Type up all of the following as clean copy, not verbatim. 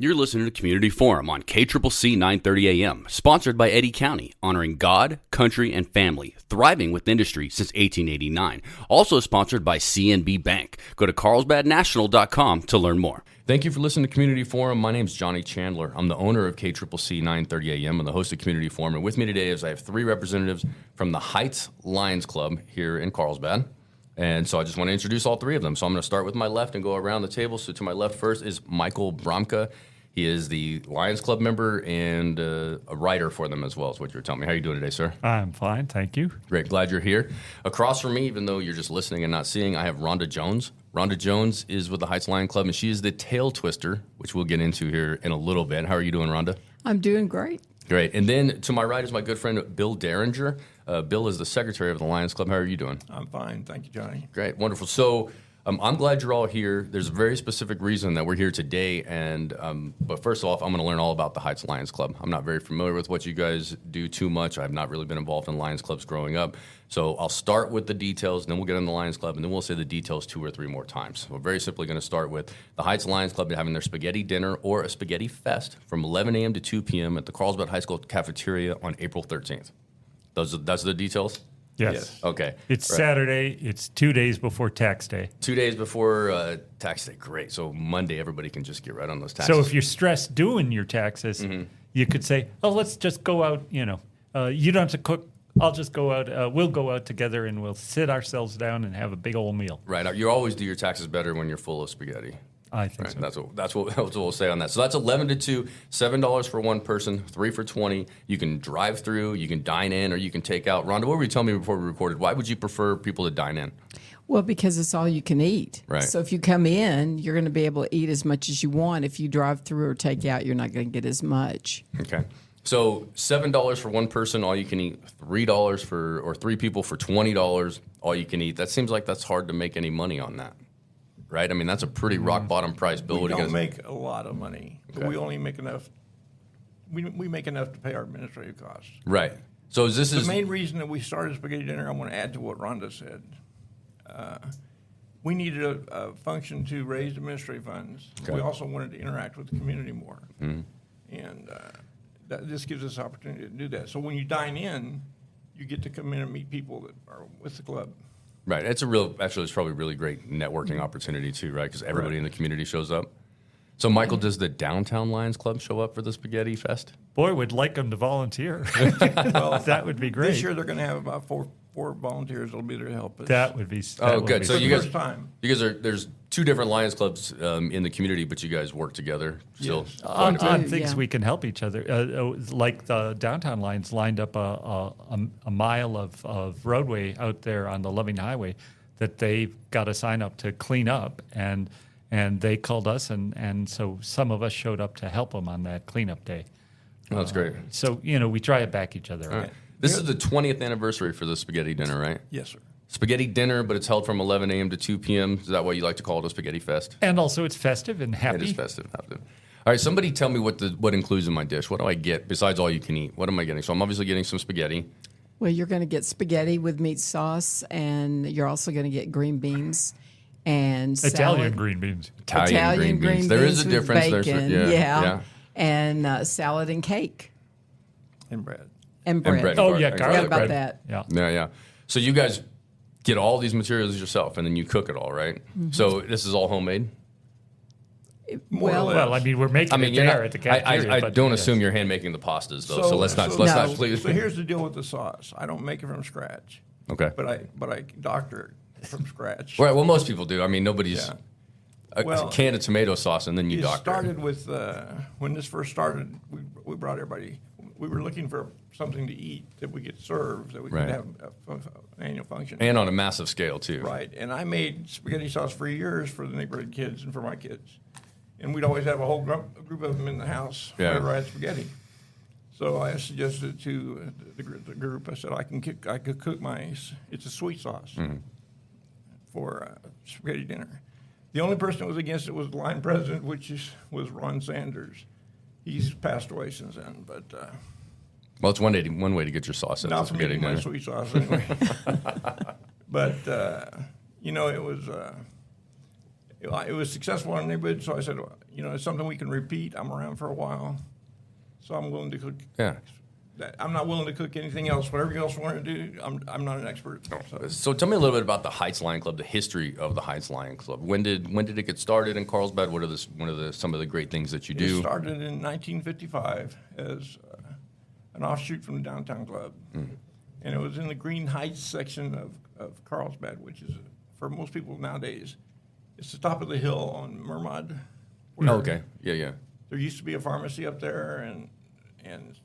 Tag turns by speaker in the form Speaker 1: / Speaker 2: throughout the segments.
Speaker 1: You're listening to Community Forum on KCCC 930 AM, sponsored by Eddy County, honoring God, country, and family, thriving with industry since 1889. Also sponsored by CNB Bank. Go to carlsbadnational.com to learn more. Thank you for listening to Community Forum. My name's Johnny Chandler. I'm the owner of KCCC 930 AM and the host of Community Forum. And with me today is I have three representatives from the Heights Lions Club here in Carlsbad. And so I just want to introduce all three of them. So I'm going to start with my left and go around the table. So to my left first is Michael Bromka. He is the Lions Club member and a writer for them as well, is what you're telling me. How are you doing today, sir?
Speaker 2: I'm fine, thank you.
Speaker 1: Great, glad you're here. Across from me, even though you're just listening and not seeing, I have Rhonda Jones. Rhonda Jones is with the Heights Lions Club, and she is the tail twister, which we'll get into here in a little bit. How are you doing, Rhonda?
Speaker 3: I'm doing great.
Speaker 1: Great. And then to my right is my good friend, Bill Derringer. Bill is the secretary of the Lions Club. How are you doing?
Speaker 4: I'm fine. Thank you, Johnny.
Speaker 1: Great. Wonderful. So I'm glad you're all here. There's a very specific reason that we're here today. And but first off, I'm going to learn all about the Heights Lions Club. I'm not very familiar with what you guys do too much. I've not really been involved in Lions Clubs growing up. So I'll start with the details, and then we'll get into the Lions Club, and then we'll say the details 2 or 3 more times. So we're very simply going to start with the Heights Lions Club having their spaghetti dinner or a spaghetti fest from 11 a.m. to 2 p.m. at the Carlsbad High School Cafeteria on April 13th. That's the details?
Speaker 2: Yes.
Speaker 1: Okay.
Speaker 2: It's
Speaker 1: right.
Speaker 2: Saturday. It's 2 days before tax day.
Speaker 1: 2 days before tax day. Great. So Monday, everybody can just get right on those taxes.
Speaker 2: So if you're stressed doing your taxes, you could say, oh, let's just go out, you don't have to cook. I'll just go out. We'll go out together and we'll sit ourselves down and have a big old meal.
Speaker 1: Right. You always do your taxes better when you're full of spaghetti.
Speaker 2: I think so.
Speaker 1: That's what we'll say on that. So that's 11 to 2, $7 for one person, 3 for 20. You can drive through, you can dine in, or you can take out. Rhonda, what were you telling me before we recorded? Why would you prefer people to dine in?
Speaker 3: Well, because it's all you can eat.
Speaker 1: Right.
Speaker 3: So if you come in, you're going to be able to eat as much as you want. If you drive through or take out, you're not going to get as much.
Speaker 1: Okay. So $7 for one person, all you can eat. $3 or 3 people for $20, all you can eat. That seems like that's hard to make any money on that. Right? I mean, that's a pretty rock bottom price. Bill,
Speaker 4: we don't make a lot of money, but we only make enough. We make enough to pay our administrative costs.
Speaker 1: Right. So
Speaker 4: the main reason that we started Spaghetti Dinner, I want to add to what Rhonda said. We needed a function to raise administrative funds. Okay. We also wanted to interact with the community more. And this gives us the opportunity to do that. So when you dine in, you get to come in and meet people that are with the club.
Speaker 1: Right. It's probably a really great networking opportunity too, right? Because everybody in the community shows up. So, Michael, does the Downtown Lions Club show up for the Spaghetti Fest?
Speaker 2: Boy, we'd like them to volunteer.
Speaker 4: Well,
Speaker 2: that would be great.
Speaker 4: This year they're going to have about four volunteers that'll be there to help us.
Speaker 2: That would be.
Speaker 1: Good. So
Speaker 4: you guys,
Speaker 1: there's 2 different Lions Clubs in the community, but you guys work together.
Speaker 4: Yes.
Speaker 2: On things we can help each other. Like the Downtown Lions lined up a mile of roadway out there on the Loving Highway that they got to sign up to clean up, and they called us, and so some of us showed up to help them on that cleanup day.
Speaker 1: Oh, that's great.
Speaker 2: So we try to back each other up.
Speaker 1: This is the 20th anniversary for the Spaghetti Dinner, right?
Speaker 4: Yes, sir.
Speaker 1: Spaghetti Dinner, but it's held from 11 a.m. to 2 p.m. Is that why you like to call it a Spaghetti Fest?
Speaker 2: And also it's festive and happy.
Speaker 1: It is festive. All right, somebody tell me what includes in my dish. What do I get besides all you can eat? What am I getting? So I'm obviously getting some spaghetti.
Speaker 3: Well, you're going to get spaghetti with meat sauce, and you're also going to get green beans and
Speaker 2: Italian green beans.
Speaker 3: Italian green beans.
Speaker 1: There is a difference.
Speaker 3: Bacon, yeah. And salad and cake.
Speaker 4: And bread.
Speaker 3: And bread.
Speaker 2: Oh, yeah,
Speaker 3: garlic
Speaker 2: bread.
Speaker 3: About that.
Speaker 1: Yeah. So you guys get all these materials yourself, and then you cook it all, right? Mm-hmm. So this is all homemade?
Speaker 2: Well, I mean, we're making it there at the cafeteria.
Speaker 1: I don't assume you're hand making the pastas, though. So let's not please.
Speaker 4: So here's the deal with the sauce. I don't make it from scratch.
Speaker 1: Okay.
Speaker 4: But I doctor it from scratch.
Speaker 1: Right. Well, most people do. I mean, nobody's a can of tomato sauce and then you doctor.
Speaker 4: It started with when this first started. We brought everybody. We were looking for something to eat that we could serve, that we could have an annual function.
Speaker 1: And on a massive scale, too.
Speaker 4: Right. And I made spaghetti sauce for years for the neighborhood kids and for my kids. And we'd always have a whole group of them in the house whenever I had spaghetti. So I suggested to the group, I said, I could cook it's a sweet sauce for spaghetti dinner. The only person that was against it was the line president, was Ron Sanders. He's passed away since then, but...
Speaker 1: well, it's one way to get your sauce.
Speaker 4: Not for making my sweet sauce, anyway. But, it was successful in the neighborhood, so I said, well, it's something we can repeat. I'm around for a while, so I'm willing to cook.
Speaker 5: Yeah.
Speaker 4: I'm not willing to cook anything else. Whatever you else want to do, I'm not an expert.
Speaker 5: So tell me a little bit about the Heights Lion Club, the history of the Heights Lion Club. When did it get started in Carlsbad? What are some of the great things that you do?
Speaker 4: It started in 1955 as an offshoot from the downtown club, and it was in the Green Heights section of Carlsbad, which is for most people nowadays, it's the top of the hill on Mermod.
Speaker 5: Oh, okay. Yeah.
Speaker 4: There used to be a pharmacy up there, and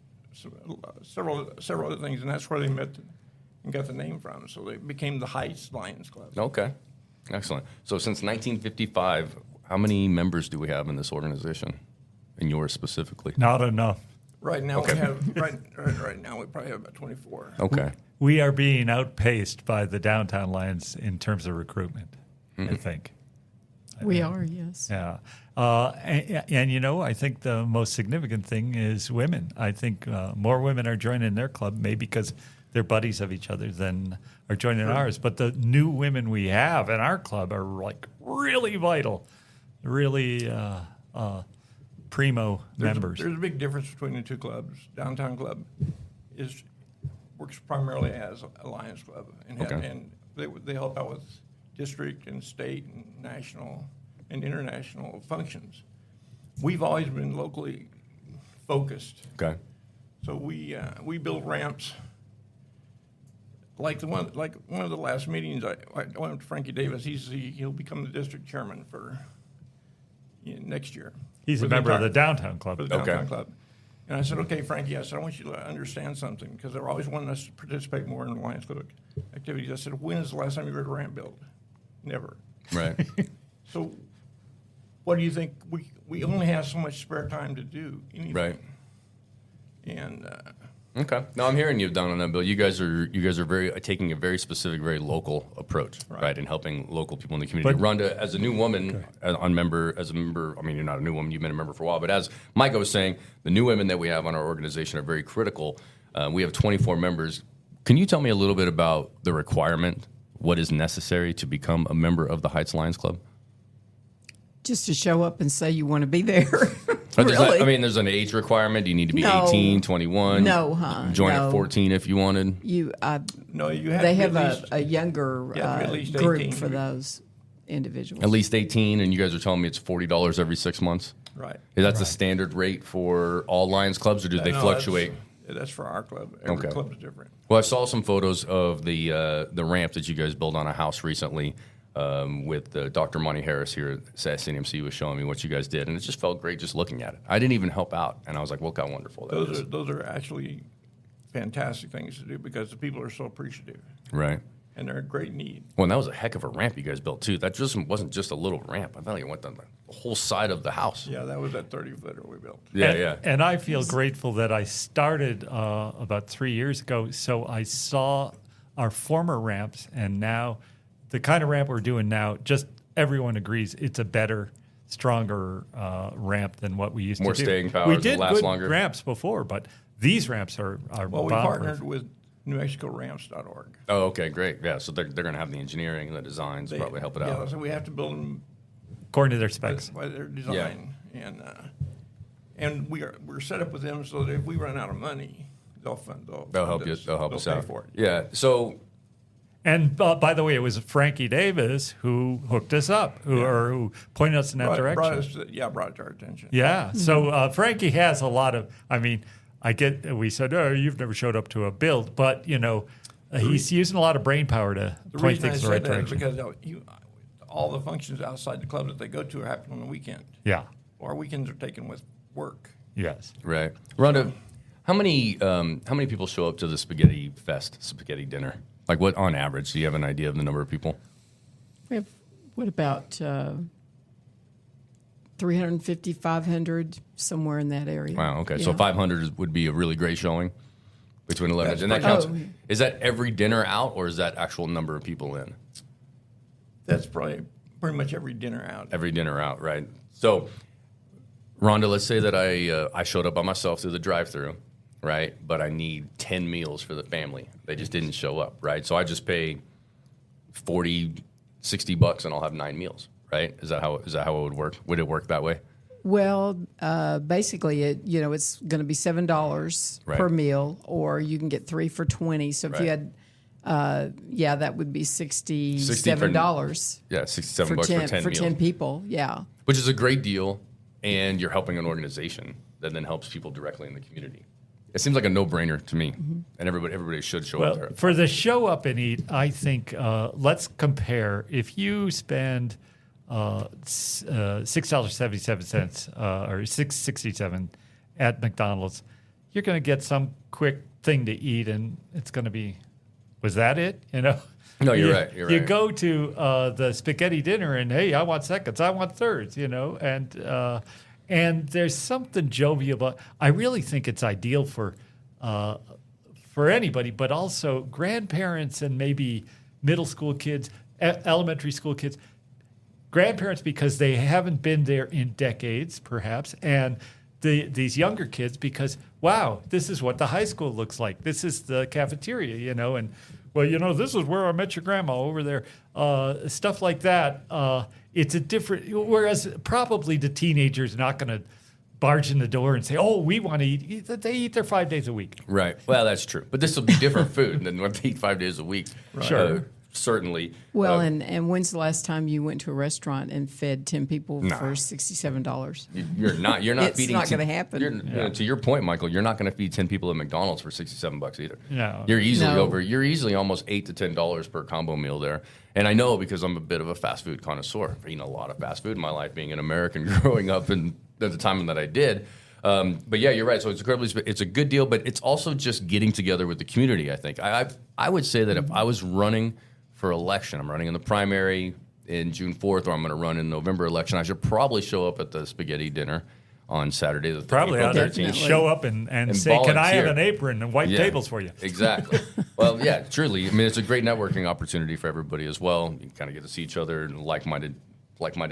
Speaker 4: several other things, and that's where they met and got the name from. So they became the Heights Lions Club.
Speaker 5: Okay, excellent. So since 1955, how many members do we have in this organization, and yours specifically?
Speaker 2: Not enough.
Speaker 4: Right now we have right now we probably have about 24.
Speaker 5: Okay.
Speaker 2: We are being outpaced by the downtown Lions in terms of recruitment, I think.
Speaker 3: We are, yes.
Speaker 2: Yeah. And I think the most significant thing is women. I think more women are joining their club, maybe because they're buddies of each other, than are joining ours. But the new women we have in our club are like really vital, really primo members.
Speaker 4: There's a big difference between the two clubs. Downtown Club works primarily as a Lions Club, and they help out with district and state and national and international functions. We've always been locally focused.
Speaker 5: Okay.
Speaker 4: So we build ramps. Like one of the last meetings, I went up to Frankie Davis. He'll become the district chairman for next year.
Speaker 2: He's a member of the downtown club.
Speaker 4: For the downtown club. And I said, okay, Frankie, I said, I want you to understand something, because they're always wanting us to participate more in the Lions Club activities. I said, when is the last time you heard a ramp built? Never.
Speaker 5: Right.
Speaker 4: So what do you think? We only have so much spare time to do anything.
Speaker 5: Right.
Speaker 4: And
Speaker 5: okay. No, I'm hearing you down on that, Bill. You guys are taking a very specific, very local approach, right, in helping local people in the community.
Speaker 2: But,
Speaker 5: Rhonda, as a new woman, as a member, I mean, you're not a new woman, you've been a member for a while, but as Micah was saying, the new women that we have on our organization are very critical. We have 24 members. Can you tell me a little bit about the requirement, what is necessary to become a member of the Heights Lions Club?
Speaker 3: Just to show up and say you want to be there.
Speaker 5: Really? There's an age requirement. Do you need to be 18, 21?
Speaker 3: No, huh?
Speaker 5: Join at 14 if you wanted?
Speaker 4: you have.
Speaker 3: They have a younger group
Speaker 4: 18.
Speaker 3: for those individuals.
Speaker 5: At least 18, and you guys are telling me it's $40 every 6 months?
Speaker 4: Right.
Speaker 5: Is that the standard rate for all Lions clubs, or do they fluctuate?
Speaker 4: That's for our club. Every club is different.
Speaker 5: Well, I saw some photos of the ramp that you guys built on a house recently with Dr. Monty Harris here at SNMC was showing me what you guys did, and it just felt great just looking at it. I didn't even help out, and I was like, look how wonderful that is.
Speaker 4: Those are actually fantastic things to do, because the people are so appreciative.
Speaker 5: Right.
Speaker 4: And they're in great need.
Speaker 5: Well, and that was a heck of a ramp you guys built, too. That just wasn't just a little ramp. I felt like it went down the whole side of the house.
Speaker 4: Yeah, that was that 30-footer we built.
Speaker 5: Yeah.
Speaker 2: And I feel grateful that I started about 3 years ago, so I saw our former ramps, and now the kind of ramp we're doing now, just everyone agrees it's a better, stronger ramp than what we used
Speaker 5: More
Speaker 2: to do.
Speaker 5: staying power,
Speaker 2: We
Speaker 5: it'll
Speaker 2: did
Speaker 5: last
Speaker 2: good
Speaker 5: longer.
Speaker 2: ramps before, but these ramps are
Speaker 4: Well, we
Speaker 2: bomb-proof.
Speaker 4: partnered with NewMexicoRamps.org.
Speaker 5: Oh, okay, great. Yeah, so they're going to have the engineering and the designs, probably help it out.
Speaker 4: Yeah, so we have to build them
Speaker 2: according to their specs.
Speaker 4: by their design. Yeah. And we're set up with them so that if we run out of money, they'll
Speaker 5: They'll help us
Speaker 4: pay
Speaker 5: out.
Speaker 4: for it.
Speaker 5: Yeah, so...
Speaker 2: And by the way, it was Frankie Davis who hooked us up, who pointed us in that direction.
Speaker 4: Brought it to our attention.
Speaker 2: Yeah. So Frankie has a lot of. We said, oh, you've never showed up to a build, but he's using a lot of brain power to point things in the right direction.
Speaker 4: Because all the functions outside the club that they go to are happening on the weekend.
Speaker 2: Yeah.
Speaker 4: Our weekends are taken with work.
Speaker 2: Yes.
Speaker 5: Right. Rhonda, how many people show up to the spaghetti dinner? Like what on average? Do you have an idea of the number of people?
Speaker 3: We have, what about 350, 500, somewhere in that area.
Speaker 5: Wow, okay.
Speaker 3: Yeah.
Speaker 5: So 500 would be a really great showing between 11
Speaker 4: That's
Speaker 5: and that
Speaker 4: pretty-
Speaker 5: counts. Is that every dinner out, or is that actual number of people in?
Speaker 4: That's probably pretty much every dinner out.
Speaker 5: Every dinner out, right? So, Rhonda, let's say that I showed up by myself through the drive-thru, right? But I need 10 meals for the family. They just didn't show up, right? So I just pay $40, $60 and I'll have 9 meals, right? Is that how it would work? Would it work that way?
Speaker 3: Well, basically, it's going to be $7
Speaker 5: Right.
Speaker 3: per meal, or you can get 3 for $20. So if
Speaker 5: Right.
Speaker 3: you had, that would be $67
Speaker 5: Yeah, $67
Speaker 3: for
Speaker 5: for 10
Speaker 3: for
Speaker 5: meals.
Speaker 3: 10 people. Yeah.
Speaker 5: Which is a great deal, and you're helping an organization that then helps people directly in the community. It seems like a no-brainer to me, and everybody should show up
Speaker 2: Well,
Speaker 5: there.
Speaker 2: for the show up and eat, I think let's compare. If you spend $6.77 or $6.67 at McDonald's, you're going to get some quick thing to eat, and it's going to be. Was that it?
Speaker 5: No, you're right. You're
Speaker 2: You
Speaker 5: right.
Speaker 2: go to the spaghetti dinner, and hey, I want seconds, I want thirds, and there's something jovial about. I really think it's ideal for anybody, but also grandparents and maybe middle school kids, elementary school kids, grandparents because they haven't been there in decades, perhaps, and these younger kids because wow, this is what the high school looks like. This is the cafeteria, and well, this is where I met your grandma over there. Stuff like that. It's a different. Whereas probably the teenager's not going to barge in the door and say, "Oh, we want to eat." They eat there 5 days a week.
Speaker 5: Right. Well, that's true. But this will be different food than what they eat 5 days a week.
Speaker 2: Right. Sure.
Speaker 5: Certainly.
Speaker 3: Well, and when's the last time you went to a restaurant and fed 10 people for $67?
Speaker 5: You're not
Speaker 3: It's
Speaker 5: feeding.
Speaker 3: not gonna happen.
Speaker 5: To your point, Michael, you're not going to feed 10 people at McDonald's for $67 either.
Speaker 2: No.
Speaker 5: You're easily
Speaker 3: No.
Speaker 5: You're easily almost $8 to $10 per combo meal there. And I know because I'm a bit of a fast food connoisseur. I've eaten a lot of fast food in my life, being an American growing up, and at the time that I did. But yeah, you're right. So it's a good deal, but it's also just getting together with the community. I think I would say that if I was running for election, I'm running in the primary in June 4th, or I'm going to run in November election, I should probably show up at the spaghetti dinner on Saturday the
Speaker 2: Probably
Speaker 5: April
Speaker 2: ought to
Speaker 5: 13th.
Speaker 2: show up and say, "Can I have
Speaker 5: volunteer.
Speaker 2: an apron and wipe
Speaker 5: Yeah,
Speaker 2: tables for you?"
Speaker 5: Exactly. Well, yeah, truly. I mean, it's a great networking opportunity for everybody as well. You kind of get to see each other and like-minded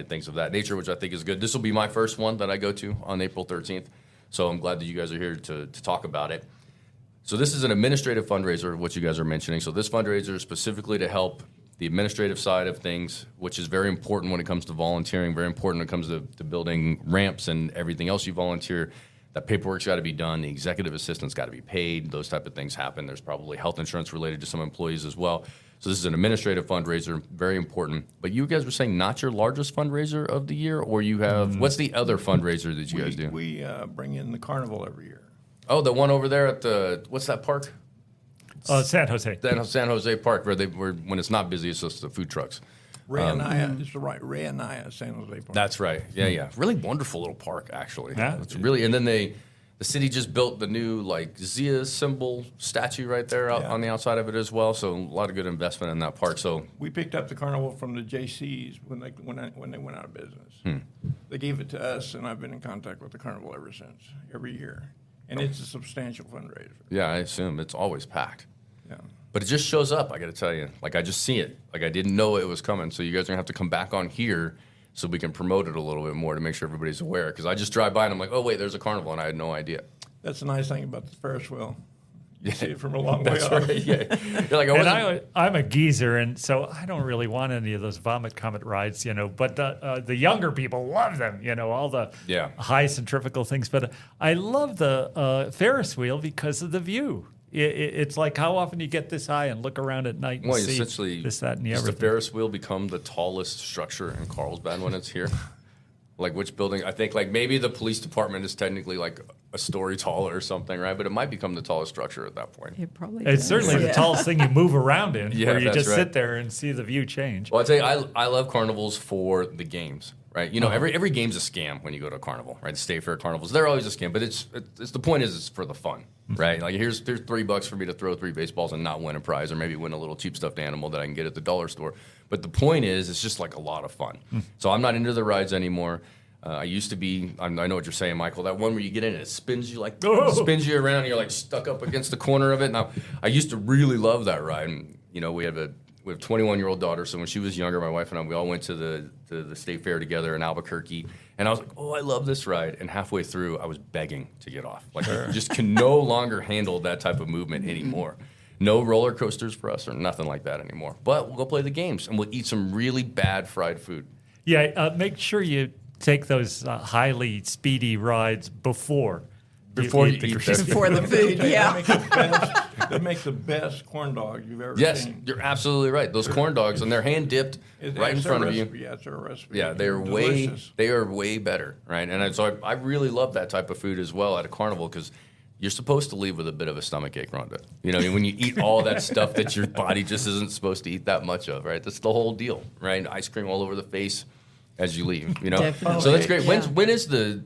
Speaker 5: things of that nature, which I think is good. This will be my first one that I go to on April 13th, so I'm glad that you guys are here to talk about it. So this is an administrative fundraiser, what you guys are mentioning. So this fundraiser is specifically to help the administrative side of things, which is very important when it comes to volunteering, very important when it comes to building ramps and everything else you volunteer. That paperwork's got to be done. The executive assistant's got to be paid. Those type of things happen. There's probably health insurance related to some employees as well. So this is an administrative fundraiser, very important. But you guys were saying not your largest fundraiser of the year, or you have, what's the other fundraiser that you guys do?
Speaker 4: We bring in the carnival every year.
Speaker 5: Oh, the one over there at what's that park?
Speaker 2: San Jose.
Speaker 5: San Jose Park, where when it's not busy, it's just the food trucks.
Speaker 4: Rayania, it's the right Rayania San Jose Park.
Speaker 5: That's right. Yeah. Really wonderful little park, actually.
Speaker 2: Yeah.
Speaker 5: It's really, and then the city just built the new Zia symbol statue right there on the outside of it as well. So a lot of good investment in that park. So
Speaker 4: We picked up the carnival from the JCs when they went out of business. They gave it to us, and I've been in contact with the carnival ever since, every year. And it's a substantial fundraiser.
Speaker 5: yeah, I assume it's always packed.
Speaker 4: Yeah.
Speaker 5: But it just shows up, I got to tell you. I just see it. I didn't know it was coming. So you guys are going to have to come back on here so we can promote it a little bit more to make sure everybody's aware. Because I just drive by and I'm like, oh, wait, there's a carnival, and I had no idea.
Speaker 4: That's the nice thing about the Ferris wheel. You see it from a long way
Speaker 5: That's
Speaker 4: off.
Speaker 5: right. Yeah. You're like,
Speaker 2: I'm a geezer, and so I don't really want any of those Vomit Comet rides, But the younger people love them, all the high centrifugal things. But I love the Ferris wheel because of the view. It's like how often you get this high and look around at night and see
Speaker 5: essentially,
Speaker 2: this, that, and the
Speaker 5: does
Speaker 2: other.
Speaker 5: the Ferris wheel become the tallest structure in Carlsbad when it's here? Which building? I think maybe the police department is technically a story taller or something, right? But it might become the tallest structure at that point.
Speaker 3: It probably
Speaker 2: It's
Speaker 3: does.
Speaker 2: certainly the tallest thing you move around in, where you
Speaker 5: that's
Speaker 2: just
Speaker 5: right.
Speaker 2: sit there and see the view change.
Speaker 5: Well, I tell you, I love carnivals for the games, right? Every game's a scam when you go to a carnival, right? The state fair carnivals, they're always a scam. But it's the point is it's for the fun, right? Here's $3 for me to throw 3 baseballs and not win a prize, or maybe win a little cheap stuffed animal that I can get at the dollar store. But the point is, it's just a lot of fun. So I'm not into the rides anymore. I used to be. I know what you're saying, Michael. That one where you get in and it spins you spins you around. And you're stuck up against the corner of it. Now, I used to really love that ride. And we have a 21-year-old daughter. So when she was younger, my wife and I, we all went to the state fair together in Albuquerque. And I was like, oh, I love this ride. And halfway through, I was begging to get off. I just can no longer handle that type of movement anymore. No roller coasters for us or nothing like that anymore. But we'll go play the games and we'll eat some really bad fried food.
Speaker 2: Yeah, make sure you take those highly speedy rides before
Speaker 5: You eat the crispy.
Speaker 3: Before the food, yeah.
Speaker 4: They make the best corn dogs you've ever
Speaker 5: Yes,
Speaker 4: seen.
Speaker 5: you're absolutely right. Those corn dogs, and they're hand dipped right in front of you.
Speaker 4: Yeah, it's their recipe.
Speaker 5: Yeah, they are way better, right? And so I really love that type of food as well at a carnival because you're supposed to leave with a bit of a stomachache, Rhonda. You know, when you eat all that stuff that your body just isn't supposed to eat that much of, right? That's the whole deal, right? Ice cream all over the face as you leave, you know?
Speaker 3: Definitely.
Speaker 5: So that's great.
Speaker 3: Yeah.
Speaker 5: When is the,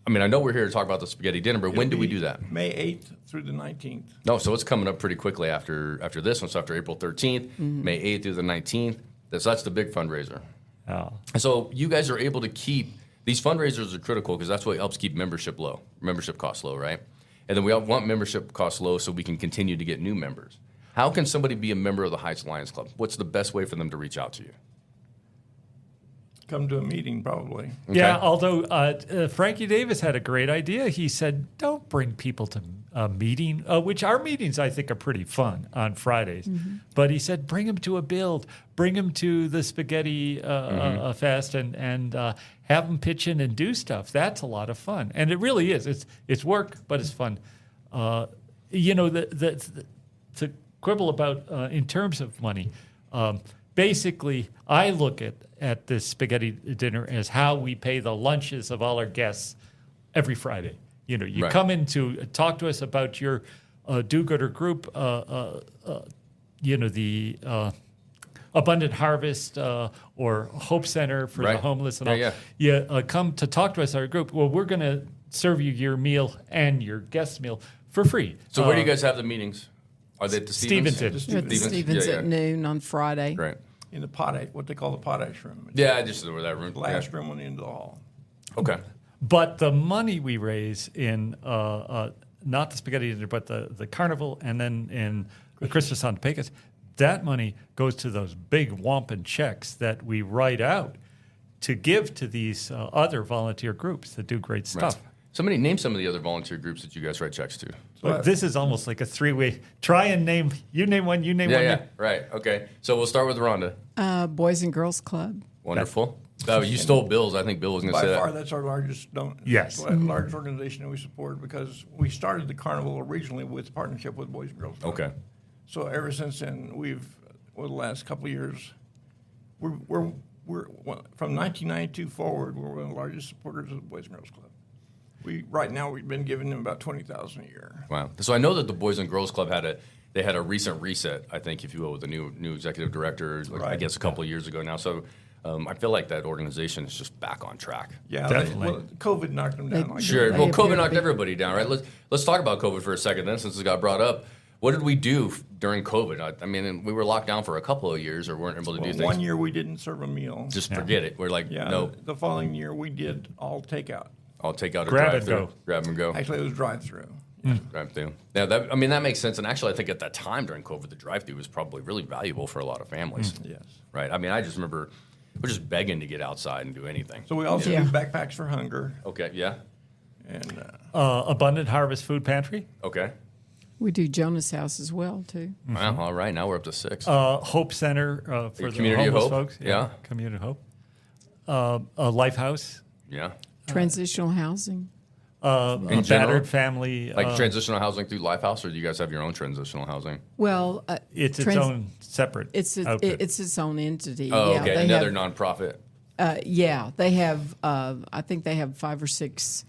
Speaker 5: I mean, I know we're here to talk about the spaghetti dinner, but when do we do that?
Speaker 4: May 8th through the 19th.
Speaker 5: No, so it's coming up pretty quickly after this one. So after April 13th, May 8th through the 19th. That's the big fundraiser.
Speaker 2: Oh.
Speaker 5: And so you guys are able to keep, these fundraisers are critical because that's what helps keep membership costs low, right? And then we want membership costs low so we can continue to get new members. How can somebody be a member of the Heights Lions Club? What's the best way for them to reach out to you?
Speaker 4: Come to a meeting, probably.
Speaker 5: Okay.
Speaker 2: Yeah, although Frankie Davis had a great idea. He said, don't bring people to a meeting, which our meetings, I think, are pretty fun on Fridays. But he said, bring them to a build, bring them to the spaghetti fest and have them pitch in and do stuff. That's a lot of fun. And it really is. It's work, but it's fun. You know, to quibble about in terms of money, basically, I look at this spaghetti dinner as how we pay the lunches of all our guests every Friday. You know, you
Speaker 5: Right.
Speaker 2: come in to talk to us about your do-gooder group, you know, the Abundant Harvest or Hope Center for the
Speaker 5: Right.
Speaker 2: homeless and
Speaker 5: Yeah,
Speaker 2: all. You come to talk to us, our group. Well, we're going to serve you your meal and your guest meal for free.
Speaker 5: So where do you guys have the meetings? Are they at the Stevens?
Speaker 2: Stevenson.
Speaker 3: At the Stevens at noon on Friday.
Speaker 5: Right.
Speaker 4: In the potash, what they call the potash room. It's
Speaker 5: Yeah, I just over that room.
Speaker 4: the last room on the end of the hall.
Speaker 5: Yeah. Okay.
Speaker 2: But the money we raise in not the spaghetti dinner, but the carnival, and then in the Christmas on Pecos, that money goes to those big wampum checks that we write out to give to these other volunteer groups that do great stuff.
Speaker 5: Somebody name some of the other volunteer groups that you guys write checks to.
Speaker 2: But this is almost like a three-way. Try and name. You name one. You name one.
Speaker 5: Yeah. Right. Okay. So we'll start with Rhonda.
Speaker 3: Boys and Girls Club.
Speaker 5: Wonderful. Oh, you stole Bill's. I think Bill was going to
Speaker 4: By
Speaker 5: say
Speaker 4: far,
Speaker 5: that.
Speaker 4: that's our largest
Speaker 2: Yes.
Speaker 4: largest organization that we support because we started the carnival originally with partnership with Boys and Girls Club.
Speaker 5: Okay.
Speaker 4: So ever since then, over the last couple of years, we're from 1992 forward, we're one of the largest supporters of the Boys and Girls Club. Right now we've been giving them about $20,000 a year.
Speaker 5: Wow. So I know that the Boys and Girls Club had a recent reset, I think, if you will, with the new executive director, I
Speaker 4: Right.
Speaker 5: guess a couple of years ago now. So I feel like that organization is just back on track.
Speaker 4: Yeah,
Speaker 2: Definitely.
Speaker 4: COVID knocked them down.
Speaker 5: Sure.
Speaker 3: They
Speaker 5: Well,
Speaker 3: appear
Speaker 5: COVID
Speaker 3: to
Speaker 5: knocked
Speaker 3: be-
Speaker 5: everybody down, right? Let's talk about COVID for a second then, since it got brought up. What did we do during COVID? I mean, we were locked down for a couple of years or weren't able to do things.
Speaker 4: 1 year we didn't serve a meal.
Speaker 5: Just forget it. We're like,
Speaker 4: Yeah.
Speaker 5: no,
Speaker 4: The following year we did all takeout.
Speaker 5: I'll take out a
Speaker 2: Grab and
Speaker 5: drive-through.
Speaker 2: go.
Speaker 5: Grab and go.
Speaker 4: Actually, it was drive-through.
Speaker 5: Drive-through. Yeah, that makes sense. And actually, I think at that time during COVID, the drive-through was probably really valuable for a lot of families.
Speaker 4: Yes.
Speaker 5: Right. I mean, I just remember we're just begging to get outside and do anything.
Speaker 4: So we also
Speaker 3: Yeah.
Speaker 4: do backpacks for hunger,
Speaker 5: Okay. Yeah.
Speaker 4: and
Speaker 2: Abundant Harvest Food Pantry,
Speaker 5: Okay.
Speaker 3: We do Jonas House as well, too.
Speaker 5: Well, all right. Now we're up to 6.
Speaker 2: Hope Center for the
Speaker 5: Community
Speaker 2: homeless
Speaker 5: Hope,
Speaker 2: folks.
Speaker 5: yeah.
Speaker 2: Community Hope. A Life House.
Speaker 5: Yeah.
Speaker 3: Transitional housing.
Speaker 2: A
Speaker 5: In general?
Speaker 2: battered family.
Speaker 5: Like transitional housing through Lifehouse, or do you guys have your own transitional housing?
Speaker 3: Well,
Speaker 2: it's its
Speaker 3: trans-
Speaker 2: own separate
Speaker 3: It's
Speaker 2: outfit.
Speaker 3: it's its own entity.
Speaker 5: Oh,
Speaker 3: yeah,
Speaker 5: okay.
Speaker 3: they
Speaker 5: Another
Speaker 3: have,
Speaker 5: nonprofit.
Speaker 3: yeah, they have. I think they have 5 or 6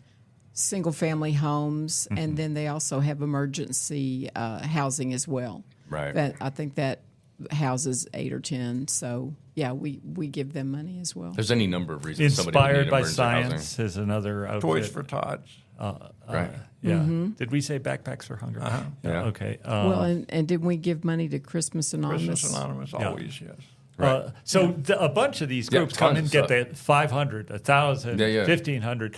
Speaker 3: single-family homes, and then they also have emergency housing as well.
Speaker 5: Right.
Speaker 3: That I think that houses 8 or 10. So yeah, we give them money as well.
Speaker 5: There's any number of reasons somebody would
Speaker 2: Inspired
Speaker 5: need
Speaker 2: by
Speaker 5: emergency
Speaker 2: Science
Speaker 5: housing.
Speaker 2: is another outfit.
Speaker 4: Toys for Tots.
Speaker 5: Right.
Speaker 2: Yeah. Did we say Backpacks for Hunger?
Speaker 5: Yeah.
Speaker 2: Okay.
Speaker 3: Well, and didn't we give money to Christmas Anonymous?
Speaker 4: Christmas Anonymous, always, yes.
Speaker 2: So a bunch of these
Speaker 5: Yeah,
Speaker 2: groups come
Speaker 5: tons
Speaker 2: in
Speaker 5: of
Speaker 2: and get the 500, 1,000,
Speaker 5: Yeah, yeah.
Speaker 2: 1,500.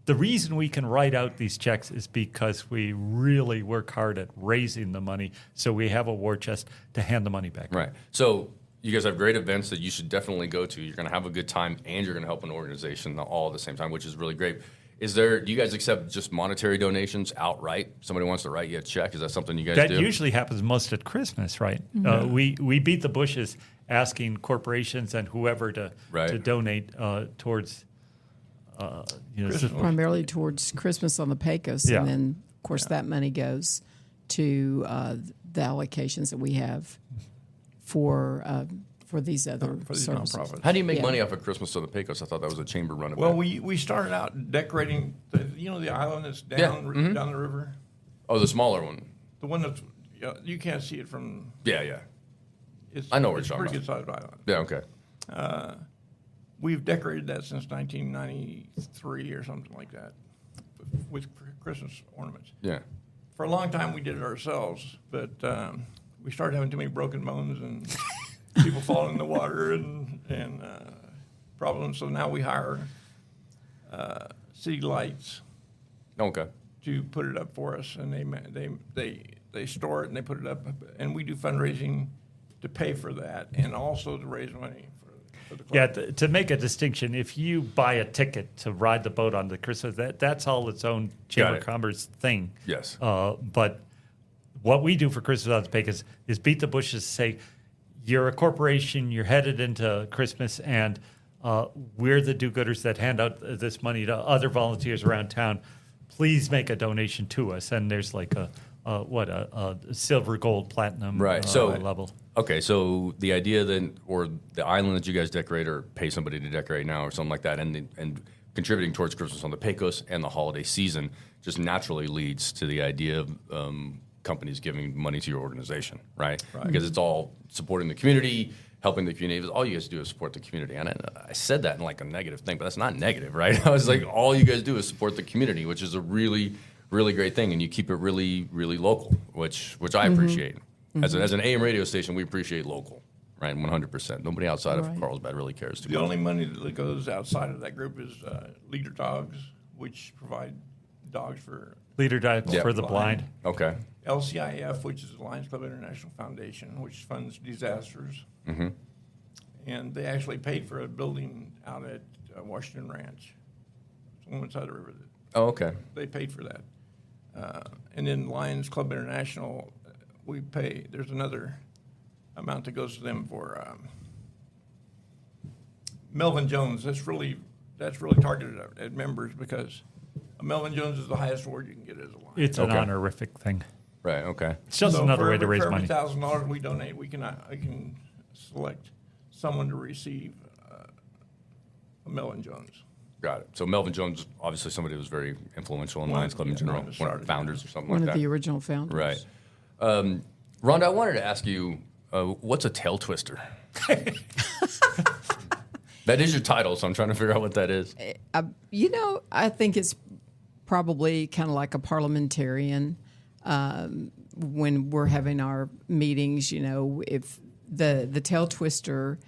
Speaker 2: The reason we can write out these checks is because we really work hard at raising the money, so we have a war chest to hand the money back.
Speaker 5: Right. So you guys have great events that you should definitely go to. You're going to have a good time, and you're going to help an organization all at the same time, which is really great. Do you guys accept just monetary donations outright? Somebody wants to write you a check. Is that something you guys
Speaker 2: That
Speaker 5: do?
Speaker 2: usually happens most at Christmas, right? We beat the bushes asking corporations and whoever to donate towards.
Speaker 3: Primarily towards Christmas on the Pecos, and then of course that money goes to the allocations that we have for these other services.
Speaker 4: nonprofits.
Speaker 5: How do you make money off of Christmas on the Pecos? I thought that was a chamber run.
Speaker 4: Well, we started out decorating the island that's down down the river.
Speaker 5: Oh, the smaller one.
Speaker 4: The one that's you can't see it from.
Speaker 5: Yeah.
Speaker 4: It's,
Speaker 5: I know what
Speaker 4: it's
Speaker 5: you're
Speaker 4: a pretty
Speaker 5: talking
Speaker 4: good sized island.
Speaker 5: Yeah, okay.
Speaker 4: We've decorated that since 1993 or something like that, with Christmas ornaments.
Speaker 5: Yeah.
Speaker 4: For a long time, we did it ourselves, but we started having too many broken bones and people falling in the water and problems. So now we hire City Lights
Speaker 5: Okay.
Speaker 4: to put it up for us, and they store it and they put it up, and we do fundraising to pay for that and also to raise money for the club.
Speaker 2: Yeah, to make a distinction, if you buy a ticket to ride the boat on the Christmas, that's all its own Chamber of Commerce thing.
Speaker 5: Yes.
Speaker 2: But what we do for Christmas on the Pecos is beat the bushes, say, you're a corporation, you're headed into Christmas, and we're the do-gooders that hand out this money to other volunteers around town. Please make a donation to us. And there's like a silver, gold, platinum level.
Speaker 5: Okay, so the idea then, or the island that you guys decorate or pay somebody to decorate now or something like that, and contributing towards Christmas on the Pecos and the holiday season just naturally leads to the idea of companies giving money to your organization, right? Because it's all supporting the community, helping the community. All you guys do is support the community. And I said that in like a negative thing, but that's not negative, right? I was like, all you guys do is support the community, which is a really, really great thing. And you keep it really, really local, which I appreciate. As an AM radio station, we appreciate local, right? 100%. Nobody outside of Carlsbad really cares too much.
Speaker 4: The only money that goes outside of that group is Leader Dogs, which provide dogs for
Speaker 2: Leader Dogs for the blind.
Speaker 5: Okay.
Speaker 4: LCIF, which is the Lions Club International Foundation, which funds disasters.
Speaker 5: Mm-hmm.
Speaker 4: And they actually paid for a building out at Washington Ranch. It's on one side of the river.
Speaker 5: Oh, okay.
Speaker 4: They paid for that. And then Lions Club International, we pay. There's another amount that goes to them for Melvin Jones. That's really targeted at members because Melvin Jones is the highest award you can get as a Lion.
Speaker 2: It's an honorific thing.
Speaker 5: Right. Okay.
Speaker 2: It's just another way to raise money.
Speaker 4: For every $1,000 we donate, I can select someone to receive a Melvin Jones.
Speaker 5: Got it. So Melvin Jones, obviously somebody who was very influential in Lions Club in general, one of the founders or something like that.
Speaker 3: One of the original founders.
Speaker 5: Right. Rhonda, I wanted to ask you, what's a tail twister? That is your title, so I'm trying to figure out what that is.
Speaker 3: I think it's probably kind of like a parliamentarian. When we're having our meetings, if the tail twister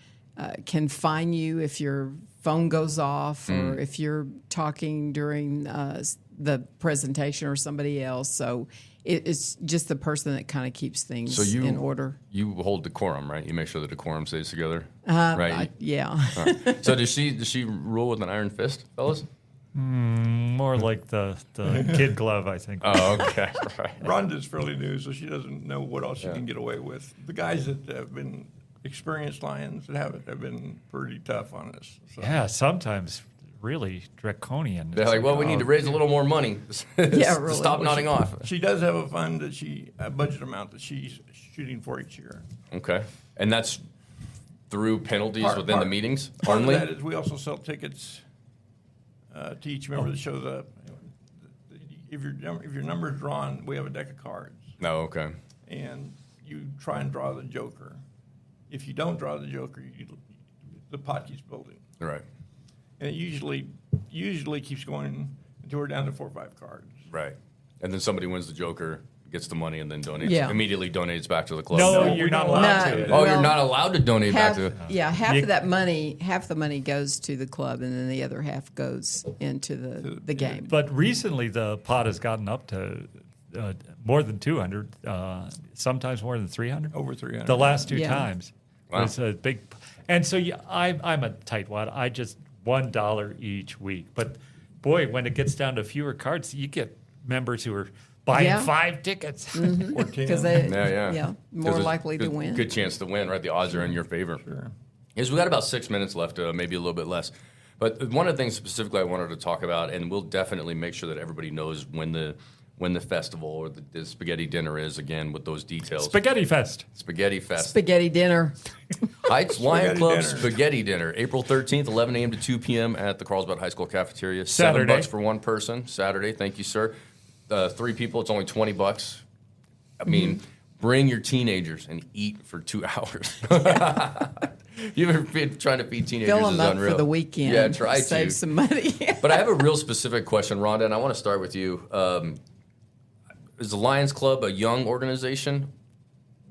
Speaker 3: can fine you if your phone goes off or if you're talking during the presentation or somebody else. So it's just the person that kind of keeps things in order.
Speaker 5: You hold decorum, right? You make sure the decorum stays together, right?
Speaker 3: Yeah.
Speaker 5: Right. So does she rule with an iron fist, fellas?
Speaker 2: More like the kid glove, I think.
Speaker 5: Oh, okay. Right.
Speaker 4: Rhonda's fairly new, so she doesn't know what else she can get away with. The guys that have been experienced Lions that have been pretty tough on us. So.
Speaker 2: Yeah, sometimes really draconian.
Speaker 5: They're like, well, we need to raise a little more money to stop nodding off.
Speaker 4: She does have a fund a budget amount that she's shooting for each year.
Speaker 5: Okay. And that's through penalties within the meetings only?
Speaker 4: Part of that is we also sell tickets to each member that shows up. If your number's drawn, we have a deck of cards.
Speaker 5: No, okay.
Speaker 4: And you try and draw the joker. If you don't draw the joker, the pot keeps building.
Speaker 5: Right.
Speaker 4: And it usually keeps going until we're down to 4 or 5 cards.
Speaker 5: Right. And then somebody wins the joker, gets the money, and then immediately donates back to the club.
Speaker 2: No, you're not allowed to.
Speaker 5: Oh, you're not allowed to donate back to.
Speaker 3: Yeah, half the money goes to the club, and then the other half goes into the game.
Speaker 2: But recently, the pot has gotten up to more than 200, sometimes more than 300.
Speaker 4: Over 300.
Speaker 2: The last two times.
Speaker 5: Wow.
Speaker 2: It's a big, and so I'm a tightwad. I just $1 each week. But boy, when it gets down to fewer cards, you get members who are buying
Speaker 3: Yeah.
Speaker 2: 5 tickets.
Speaker 4: Or 10.
Speaker 3: Because they,
Speaker 5: Yeah.
Speaker 3: more
Speaker 5: 'Cause
Speaker 3: likely to
Speaker 5: good,
Speaker 3: win.
Speaker 5: Good chance to win, right? The odds are in your favor.
Speaker 4: Sure.
Speaker 5: Is we got about 6 minutes left, maybe a little bit less. But one of the things specifically I wanted to talk about, and we'll definitely make sure that everybody knows when the festival or the spaghetti dinner is, again, with those details.
Speaker 2: Spaghetti Fest.
Speaker 5: Spaghetti Fest.
Speaker 3: Spaghetti dinner.
Speaker 5: Heights Lion
Speaker 4: Spaghetti
Speaker 5: Club
Speaker 4: dinner.
Speaker 5: Spaghetti Dinner, April 13th, 11 a.m. to 2 p.m. at the Carlsbad High School Cafeteria.
Speaker 2: Saturday.
Speaker 5: $7 for one person. Saturday, thank you, sir. 3 people, it's only $20. I mean, bring your teenagers and eat for 2 hours. You ever been trying to feed teenagers?
Speaker 3: Fill them
Speaker 5: is
Speaker 3: up
Speaker 5: unreal.
Speaker 3: for the weekend.
Speaker 5: Yeah, try
Speaker 3: Save
Speaker 5: to.
Speaker 3: some money.
Speaker 5: But I have a real specific question, Rhonda, and I want to start with you. Is the Lions Club a young organization?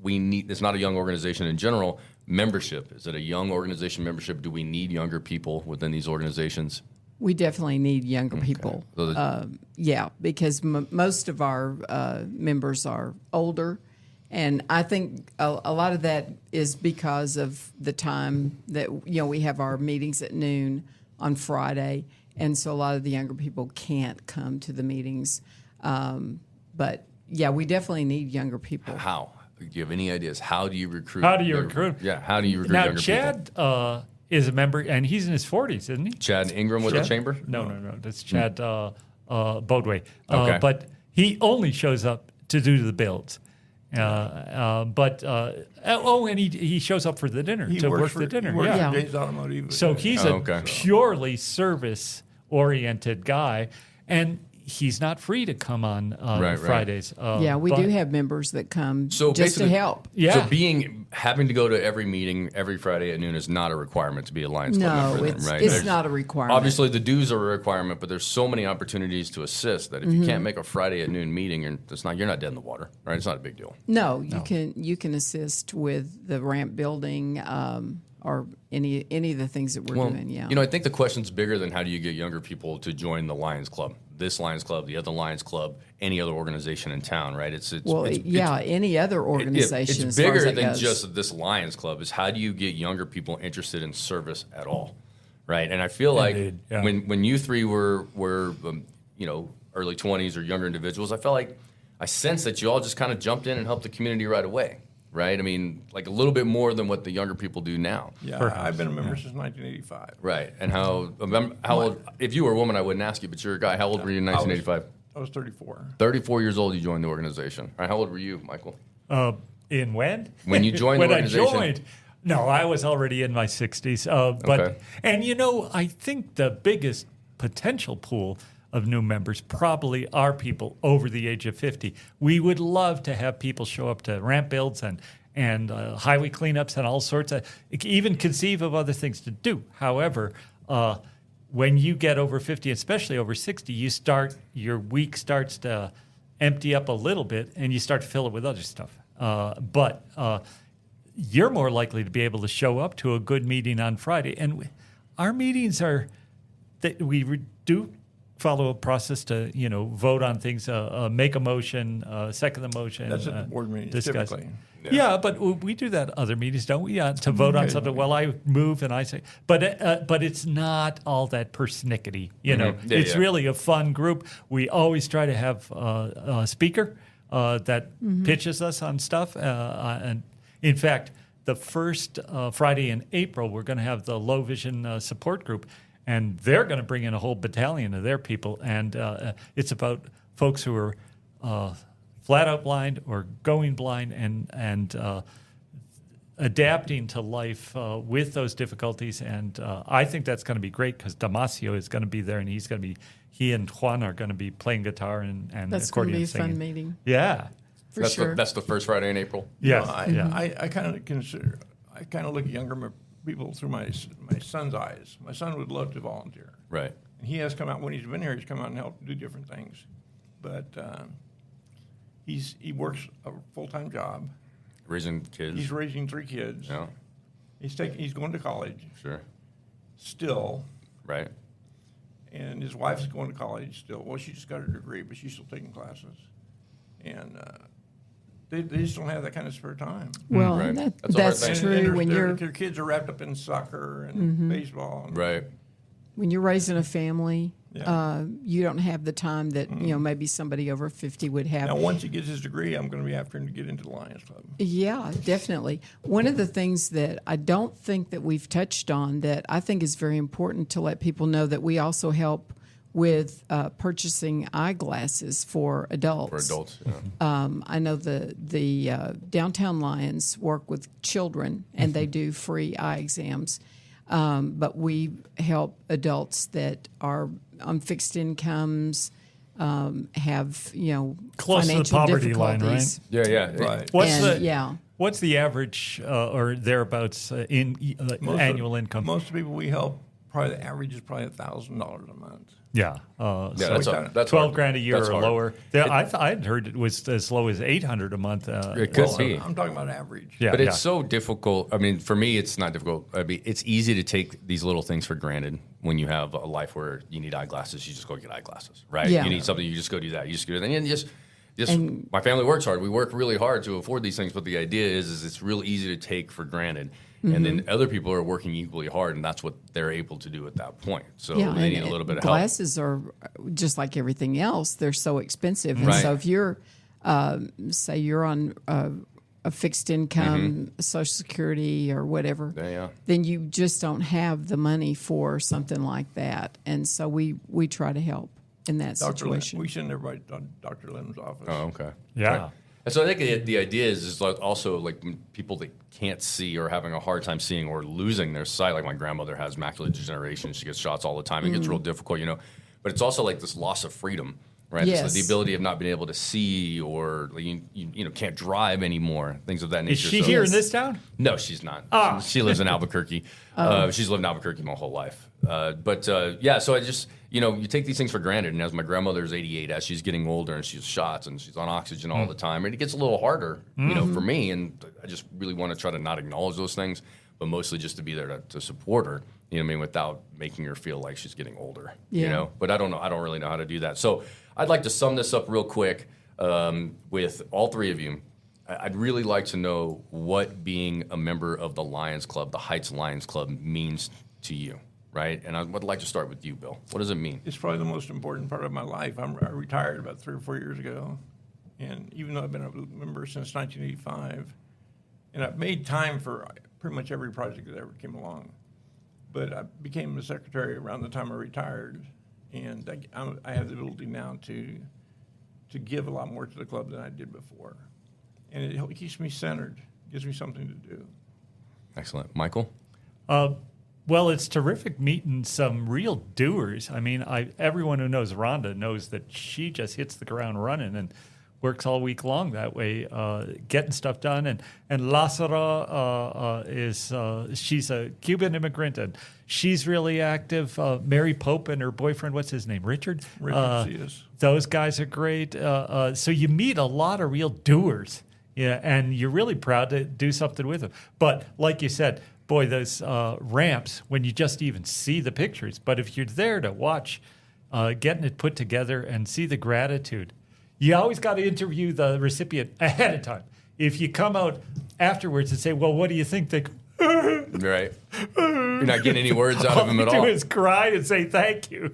Speaker 5: It's not a young organization in general. Membership, is it a young organization membership? Do we need younger people within these organizations?
Speaker 3: We definitely need younger people.
Speaker 5: So
Speaker 3: Yeah, because most of our members are older. And I think a lot of that is because of the time that, we have our meetings at noon on Friday. And so a lot of the younger people can't come to the meetings. But, yeah, we definitely need younger people.
Speaker 5: How? Do you have any ideas? How do you recruit?
Speaker 2: How do you recruit?
Speaker 5: Yeah, how do you recruit
Speaker 2: Now,
Speaker 5: younger
Speaker 2: Chad is a member, and he's in his 40s, isn't he?
Speaker 5: people? Chad Ingram with the
Speaker 2: Chad?
Speaker 5: chamber?
Speaker 2: No. That's Chad Bodway.
Speaker 5: Okay.
Speaker 2: But he only shows up to do the builds. And he shows up for the dinner,
Speaker 4: He
Speaker 2: to
Speaker 4: works
Speaker 2: work
Speaker 4: for
Speaker 2: the dinner.
Speaker 4: He works
Speaker 2: Yeah.
Speaker 4: for Jay's Automotive.
Speaker 2: So he's
Speaker 5: Oh,
Speaker 2: a
Speaker 5: okay.
Speaker 2: purely service-oriented guy, and he's not free to come on
Speaker 5: Right.
Speaker 2: Fridays.
Speaker 3: Yeah, we do have members that come
Speaker 5: So
Speaker 3: just to
Speaker 5: basically-
Speaker 3: help.
Speaker 2: Yeah.
Speaker 5: So having to go to every meeting every Friday at noon is not a requirement to be a Lions Club
Speaker 3: No,
Speaker 5: member.
Speaker 3: it's,
Speaker 5: then, right?
Speaker 3: it's
Speaker 5: There's-
Speaker 3: not a requirement.
Speaker 5: Obviously, the dues are a requirement, but there's so many opportunities to assist that if you can't make a Friday at noon meeting, you're not dead in the water, right? It's not a big deal.
Speaker 3: No, you can assist with the ramp building or any of the things that we're doing. Yeah,
Speaker 5: I think the question's bigger than how do you get younger people to join the Lions Club, this Lions Club, the other Lions Club, any other organization in town, right?
Speaker 3: Any other organization.
Speaker 5: It's
Speaker 3: as far
Speaker 5: bigger
Speaker 3: as that
Speaker 5: than
Speaker 3: goes.
Speaker 5: just this Lions Club. Is how do you get younger people interested in service at all, right? And I feel like
Speaker 2: Indeed, yeah.
Speaker 5: when you three were early 20s or younger individuals, I felt like I sensed that you all just kind of jumped in and helped the community right away, right? I mean, like a little bit more than what the younger people do now.
Speaker 4: Yeah,
Speaker 2: Perhaps,
Speaker 4: I've been a member since 1985.
Speaker 5: Right. And how old, if you were a woman, I wouldn't ask you, but you're a guy. How old were you in 1985?
Speaker 4: I was 34.
Speaker 5: 34 years old, you joined the organization. All right, how old were you, Michael?
Speaker 2: In when?
Speaker 5: When you joined the
Speaker 2: when
Speaker 5: organization?
Speaker 2: I joined. No, I was already in my 60s.
Speaker 5: Okay.
Speaker 2: And I think the biggest potential pool of new members probably are people over the age of 50. We would love to have people show up to ramp builds and highway cleanups and all sorts of, even conceive of other things to do. However, when you get over 50, especially over 60, your week starts to empty up a little bit and you start to fill it with other stuff. But you're more likely to be able to show up to a good meeting on Friday. And our meetings are that we do follow a process to, vote on things, make a motion, second the motion.
Speaker 4: That's at the board meetings,
Speaker 2: discuss.
Speaker 4: typically.
Speaker 2: Yeah, but we do that at other meetings, don't we? To vote on something. Well, I move and I say, but it's not all that persnickety.
Speaker 5: Yeah,
Speaker 2: It's
Speaker 5: yeah.
Speaker 2: really a fun group. We always try to have a speaker that pitches us on stuff. And in fact, the first Friday in April, we're going to have the low vision support group. And they're going to bring in a whole battalion of their people. And it's about folks who are flat out blind or going blind and adapting to life with those difficulties. And I think that's going to be great because Damasio is going to be there, and he and Juan are going to be playing guitar and
Speaker 3: That's going
Speaker 2: accordion
Speaker 3: to be a
Speaker 2: singing.
Speaker 3: fun meeting.
Speaker 2: Yeah.
Speaker 3: For sure.
Speaker 5: That's the first Friday in April.
Speaker 2: Yes.
Speaker 4: I kind of look at younger people through my son's eyes. My son would love to volunteer.
Speaker 5: Right.
Speaker 4: And he has come out, when he's been here, he's come out and helped do different things. But he works a full-time job.
Speaker 5: Raising kids.
Speaker 4: He's raising 3 kids.
Speaker 5: Yeah.
Speaker 4: He's going to college
Speaker 5: Sure.
Speaker 4: still.
Speaker 5: Right.
Speaker 4: And his wife's going to college still. Well, she just got her degree, but she's still taking classes. And they just don't have that kind of spare time.
Speaker 3: Well,
Speaker 5: Right.
Speaker 3: that,
Speaker 5: That's a hard
Speaker 3: that's
Speaker 5: thing.
Speaker 3: true.
Speaker 4: And
Speaker 3: When
Speaker 4: their kids are wrapped up in soccer and baseball. And
Speaker 5: Right.
Speaker 3: you're raising a family, You don't have the time that maybe somebody over 50 would have.
Speaker 4: Now, once he gets his degree, I'm going to be after him to get into the Lions Club.
Speaker 3: Yeah, definitely. One of the things that I don't think that we've touched on that I think is very important to let people know that we also help with purchasing eyeglasses for adults.
Speaker 5: For adults, yeah.
Speaker 3: I know the Downtown Lions work with children, and they do free eye exams. But we help adults that are on fixed incomes, have
Speaker 2: close to the
Speaker 3: financial
Speaker 2: poverty line,
Speaker 3: difficulties.
Speaker 2: right?
Speaker 5: Yeah.
Speaker 4: Right.
Speaker 2: What's the average or thereabouts in annual income?
Speaker 4: Most of the people we help, probably the average is probably $1,000 a month.
Speaker 2: Yeah,
Speaker 5: That's
Speaker 2: 12
Speaker 5: hard.
Speaker 2: grand a year
Speaker 5: That's
Speaker 2: or
Speaker 5: hard.
Speaker 2: lower. I'd heard it was as low as $800 a month.
Speaker 5: It could be.
Speaker 4: I'm talking about average.
Speaker 2: Yeah,
Speaker 5: But it's so difficult. I mean, for me, it's not difficult. I mean, it's easy to take these little things for granted when you have a life where you need eyeglasses. You just go get eyeglasses, right?
Speaker 3: Yeah.
Speaker 5: You need something, you just go do that. You just go do that. And just my family works hard. We work really hard to afford these things. But the idea is it's real easy to take for granted. And then other people are working equally hard, and that's what they're able to do at that point. So they need a little bit of help.
Speaker 3: Glasses are just like everything else; they're so expensive. And
Speaker 5: Right.
Speaker 3: so if you're, say, you're on a fixed income, Social Security or whatever,
Speaker 5: Yeah.
Speaker 3: then you just don't have the money for something like that. And so we try to help in that situation.
Speaker 4: We send everybody to Dr. Lim's office.
Speaker 5: Oh, okay.
Speaker 2: Yeah.
Speaker 5: Right. And so I think the idea is like also like when people that can't see or having a hard time seeing or losing their sight, like my grandmother has macular degeneration. She gets shots all the time. It gets real difficult, But it's also like this loss of freedom, right?
Speaker 3: Yes.
Speaker 5: It's the ability of not being able to see or like, you can't drive anymore, things of that nature.
Speaker 2: Is she
Speaker 5: So-
Speaker 2: here in this town?
Speaker 5: No, she's not. She lives in Albuquerque. She's lived in Albuquerque my whole life. So I just, you take these things for granted. And as my grandmother's 88, as she's getting older and she's shots and she's on oxygen all the time, and it gets a little harder, for me. And I just really want to try to not acknowledge those things, but mostly just to be there to support her, without making her feel like she's getting older,
Speaker 3: Yeah.
Speaker 5: But I don't know. I don't really know how to do that. So I'd like to sum this up real quick with all three of you. I'd really like to know what being a member of the Lions Club, the Heights Lions Club, means to you, right? And I would like to start with you, Bill. What does it mean?
Speaker 4: It's probably the most important part of my life. I retired about 3 or 4 years ago, and even though I've been a member since 1985, and I've made time for pretty much every project that ever came along, but I became the secretary around the time I retired, and I have the ability now to give a lot more to the club than I did before, and it keeps me centered, gives me something to do.
Speaker 5: Excellent. Michael?
Speaker 2: Well, it's terrific meeting some real doers. I mean, everyone who knows Rhonda knows that she just hits the ground running and works all week long that way, getting stuff done. And Lazara she's a Cuban immigrant, and she's really active. Mary Pope and her boyfriend, what's his name, Richard?
Speaker 4: Yes.
Speaker 2: Those guys are great. So you meet a lot of real doers, and you're really proud to do something with them. But like you said, boy, those ramps, when you just even see the pictures. But if you're there to watch getting it put together and see the gratitude, you always got to interview the recipient ahead of time. If you come out afterwards and say, well, what do you think? They go,
Speaker 5: Right. You're not getting any words out of him at all.
Speaker 2: All you do is cry and say thank you.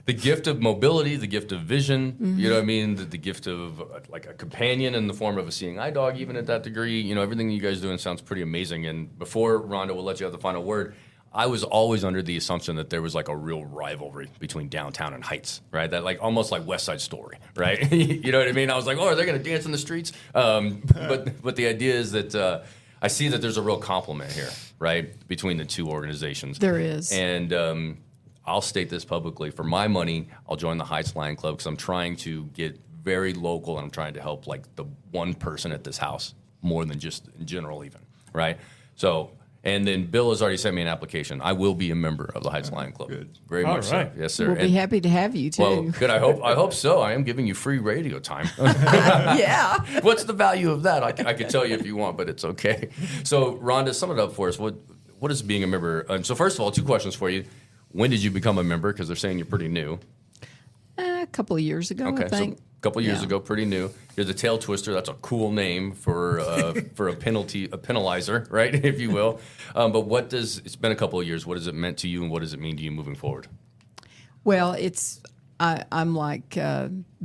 Speaker 5: The gift of mobility, the gift of vision, you know what I mean? The gift of like a companion in the form of a seeing eye dog, even at that degree. Everything you guys are doing sounds pretty amazing. And before, Rhonda, we'll let you have the final word. I was always under the assumption that there was like a real rivalry between downtown and Heights, right? That like almost like West Side Story, right? You know what I mean? I was like, oh, are they going to dance in the streets? But the idea is that I see that there's a real complement here, right, between the two organizations.
Speaker 3: There is.
Speaker 5: And I'll state this publicly. For my money, I'll join the Heights Lion Club because I'm trying to get very local, and I'm trying to help like the one person at this house more than just in general even, right? So... And then Bill has already sent me an application. I will be a member of the Heights Lion Club.
Speaker 4: Good.
Speaker 5: Very
Speaker 2: All
Speaker 5: much
Speaker 2: right.
Speaker 5: so. Yes, sir.
Speaker 3: We'll be happy to have you too.
Speaker 5: Well, good. I hope so. I am giving you free radio time.
Speaker 3: Yeah.
Speaker 5: What's the value of that? I could tell you if you want, but it's okay. So, Rhonda, sum it up for us. What is being a member? So, first of all, 2 questions for you. When did you become a member? Because they're saying you're pretty new.
Speaker 3: A couple of years ago,
Speaker 5: Okay,
Speaker 3: I think.
Speaker 5: so a couple of years ago, pretty new. You're the Tail Twister. That's a cool name for a penalizer, right, if you will. But it's been a couple of years. What has it meant to you, and what does it mean to you moving forward?
Speaker 3: Well, I'm like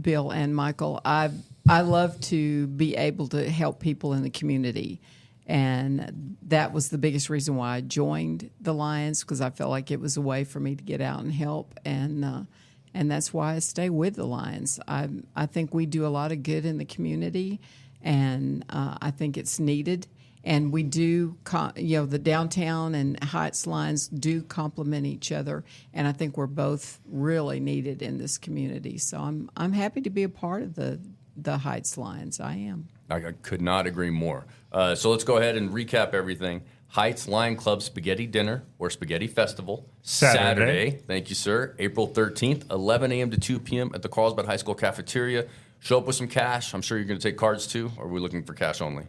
Speaker 3: Bill and Michael. I love to be able to help people in the community, and that was the biggest reason why I joined the Lions, because I felt like it was a way for me to get out and help, and that's why I stay with the Lions. I think we do a lot of good in the community, and I think it's needed. And we do, the downtown and Heights Lions do complement each other, and I think we're both really needed in this community. So I'm happy to be a part of the Heights Lions. I am.
Speaker 5: I could not agree more. So let's go ahead and recap everything. Heights Lion Club Spaghetti Dinner or Spaghetti Festival. Saturday. Thank you, sir. April 13th, 11 a.m. to 2 p.m. at the Carlsbad High School Cafeteria. Show up with some cash. I'm sure you're going to take cards too, or are we looking for cash only?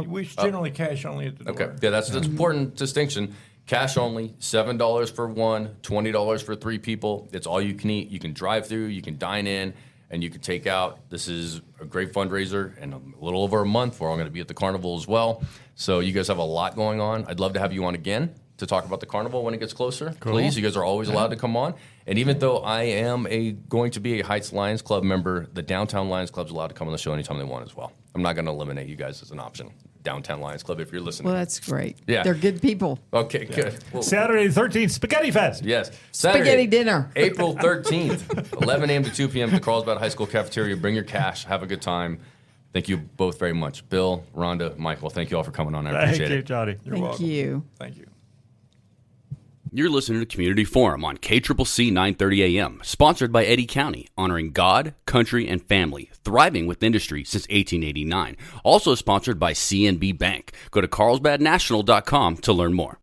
Speaker 4: We generally cash only at the door.
Speaker 5: Okay, yeah, that's an important distinction. Cash only, $7 for one, $20 for three people. It's all you can eat. You can drive through, you can dine in, and you can take out. This is a great fundraiser, and a little over a month, we're all going to be at the carnival as well. So you guys have a lot going on. I'd love to have you on again to talk about the carnival when it gets closer. Cool. Please, you guys are always allowed to come on. And even though I am going to be a Heights Lions Club member, the Downtown Lions Club's allowed to come on the show anytime they want as well. I'm not going to eliminate you guys as an option. Downtown Lions Club, if you're listening.
Speaker 3: Well, that's great.
Speaker 5: Yeah.
Speaker 3: They're good people.
Speaker 5: Okay, good. Well,
Speaker 2: Saturday the 13th, Spaghetti Fest.
Speaker 5: yes. Saturday,
Speaker 3: Spaghetti dinner.
Speaker 5: April 13th, 11 a.m. to 2 p.m. at the Carlsbad High School Cafeteria. Bring your cash. Have a good time. Thank you both very much. Bill, Rhonda, Michael, thank you all for coming on. I appreciate it.
Speaker 2: Thank you, Johnny.
Speaker 4: You're
Speaker 3: Thank
Speaker 4: welcome.
Speaker 3: you.
Speaker 4: Thank you.
Speaker 1: You're listening to Community Forum on KCCC 930 AM, sponsored by Eddy County, honoring God, country, and family, thriving with industry since 1889. Also sponsored by CNB Bank. Go to carlsbadnational.com to learn more.